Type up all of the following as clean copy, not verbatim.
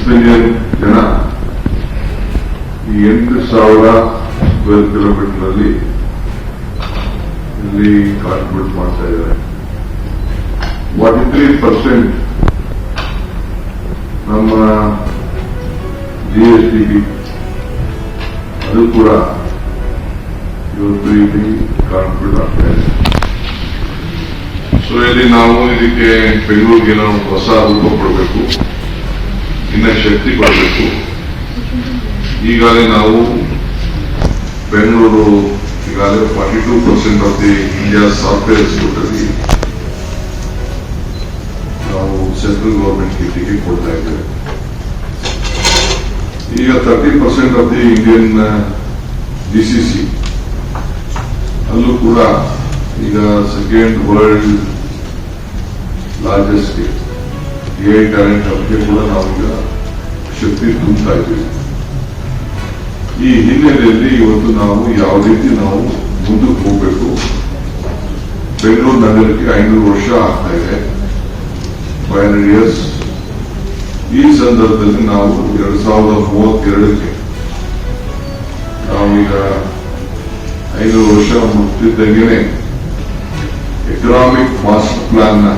Million ಜನ ಈ 8,000 square kilometre ಇಲ್ಲಿ ಕಾಂಟ್ರಿಬ್ಯೂಟ್ ಮಾಡ್ತಾ ಇದ್ದಾರೆ. 43% ನಮ್ಮ GSTB ಅದು ಕೂಡ ಇವತ್ತು ಇಲ್ಲಿ ಕಾಂಟ್ರಿಬ್ಯೂಟ್ ಆಗ್ತಾ ಇದೆ. ಸೊ ಇಲ್ಲಿ ನಾವು ಇದಕ್ಕೆ ಬೆಂಗಳೂರಿಗೆ ನಾವು ಹೊಸ ರೂಪ ಕೊಡಬೇಕು, ಇನ್ನ ಶಕ್ತಿ ಕೊಡಬೇಕು. ಈಗಾಗಲೇ ನಾವು ಬೆಂಗಳೂರು ಈಗಾಗಲೇ 42% of the India software institute ಅಲ್ಲಿ ನಾವು ಸೆಂಟ್ರಲ್ ಗವರ್ಮೆಂಟ್ ಕಿಟ್ಟಿಗೆ ಕೊಡ್ತಾ ಇದ್ದೇವೆ. ಈಗ 30% ಆಫ್ ದಿ ಇಂಡಿಯನ್ GCC ಅಲ್ಲೂ ಕೂಡ ಈಗ second world largest AI talent ಹಬ್ಗೆ ಕೂಡ ನಾವೀಗ ಶಕ್ತಿ ತುಂಬುತ್ತಾ ಇದ್ದೀವಿ. ಈ ಹಿನ್ನೆಲೆಯಲ್ಲಿ ಇವತ್ತು ನಾವು ಯಾವ ರೀತಿ ನಾವು ಮುಂದಕ್ಕೆ ಹೋಗಬೇಕು. ಬೆಂಗಳೂರು ನಗರಕ್ಕೆ 500 ವರ್ಷ ಆಗ್ತಾ ಇದೆ, 500 years. ಈ ಸಂದರ್ಭದಲ್ಲಿ ನಾವು 2032ಕ್ಕೆ ನಾವೀಗ 500 ವರ್ಷ ಮುಗ್ತಿದ್ದಂಗೆ ಎಕನಾಮಿಕ್ ಮಾಸ್ಟರ್ ಪ್ಲಾನ್ ನ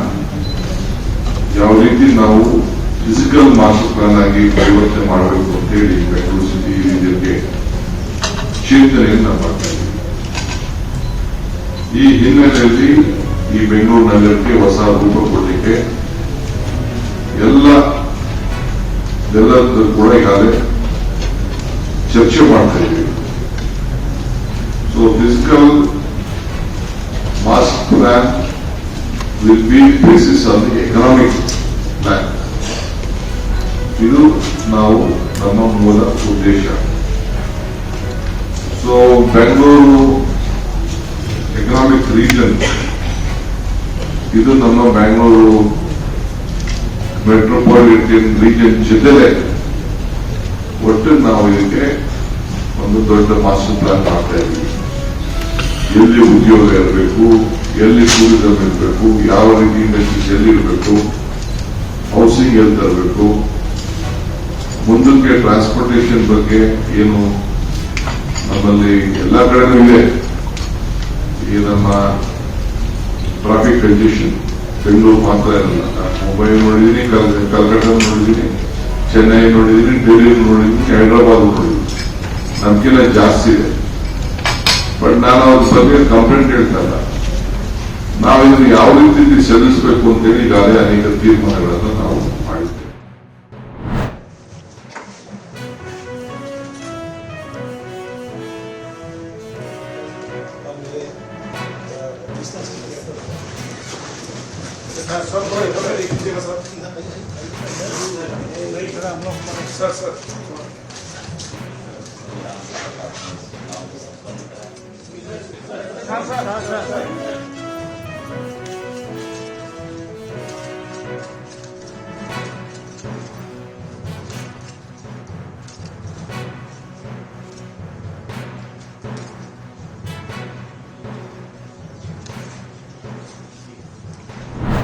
ಯಾವ ರೀತಿ ನಾವು ಫಿಸಿಕಲ್ ಮಾಸ್ಟರ್ ಪ್ಲಾನ್ ಆಗಿ ಪರಿವರ್ತನೆ ಮಾಡಬೇಕು ಅಂತ ಹೇಳಿ ಬೆಂಗಳೂರು ಸಿಟಿ ರೀತಿಯಲ್ಲಿ ಚಿಂತನೆಯನ್ನು ಮಾಡ್ತಾ ಇದ್ದೀವಿ. ಈ ಹಿನ್ನೆಲೆಯಲ್ಲಿ ಈ ಬೆಂಗಳೂರು ನಗರಕ್ಕೆ ಹೊಸ ರೂಪ ಕೊಡಲಿಕ್ಕೆ ಎಲ್ಲರೂ ಕೂಡ ಈಗಾಗಲೇ ಚರ್ಚೆ ಮಾಡ್ತಾ ಇದ್ದೀವಿ. So physical master plan will be basis on the economic plan. ಇದು ನಾವು ನಮ್ಮ ಮೂಲ ಉದ್ದೇಶ. ಸೊ ಬೆಂಗಳೂರು ಎಕನಾಮಿಕ್ ರೀಜನ್ ಇದು ನಮ್ಮ ಬೆಂಗಳೂರು ಮೆಟ್ರೋಪಾಲಿಟನ್ ರೀಜನ್ ಜೊತೆಲೆ ಒಟ್ಟು ನಾವು ಇದಕ್ಕೆ ಒಂದು ದೊಡ್ಡ ಮಾಸ್ಟರ್ ಪ್ಲಾನ್ ಮಾಡ್ತಾ ಇದ್ದೀವಿ. ಎಲ್ಲಿ ಉದ್ಯೋಗ ಇರಬೇಕು, ಎಲ್ಲಿ ಟೂರಿಸಂ ಇರಬೇಕು, ಯಾವ ರೀತಿ ಇಂಡಸ್ಟ್ರೀಸ್ ಎಲ್ಲಿ ಇರಬೇಕು, ಹೌಸಿಂಗ್ ಎಲ್ಲಿ ತರಬೇಕು, ಮುಂದಕ್ಕೆ ಟ್ರಾನ್ಸ್ಪೋರ್ಟೇಷನ್ ಬಗ್ಗೆ ಏನು ನಮ್ಮಲ್ಲಿ ಎಲ್ಲ ಕಡೆನೂ ಇದೆ. ಈ ನಮ್ಮ ಟ್ರಾಫಿಕ್ ಕಂಜೆಷನ್ ಬೆಂಗಳೂರು ಮಾತ್ರ ಇರಲ್ಲ. ಮುಂಬೈ ನೋಡಿದೀನಿ, ಕಲ್ಕಟ್ಟ ನೋಡಿದೀನಿ, ಚೆನ್ನೈ ನೋಡಿದೀನಿ, ಡೆಲ್ಲಿ ನೋಡಿದೀನಿ, ಹೈದರಾಬಾದ್ ನೋಡಿದೀನಿ, ನಮ್ಗಿಂತ ಜಾಸ್ತಿ ಇದೆ. ಬಟ್ ನಾನು ಅವ್ರ ಬಗ್ಗೆ ಕಂಪ್ಲೇಂಟ್ ಹೇಳ್ತಾ ಇಲ್ಲ. ನಾವಿದನ್ನು ಯಾವ ರೀತಿ ಸಲ್ಲಿಸಬೇಕು ಅಂತೇಳಿ ಈಗಾಗಲೇ ಅನೇಕ ತೀರ್ಮಾನಗಳನ್ನು ನಾವು ಮಾಡಿದ್ದೇವೆ. ಸರ್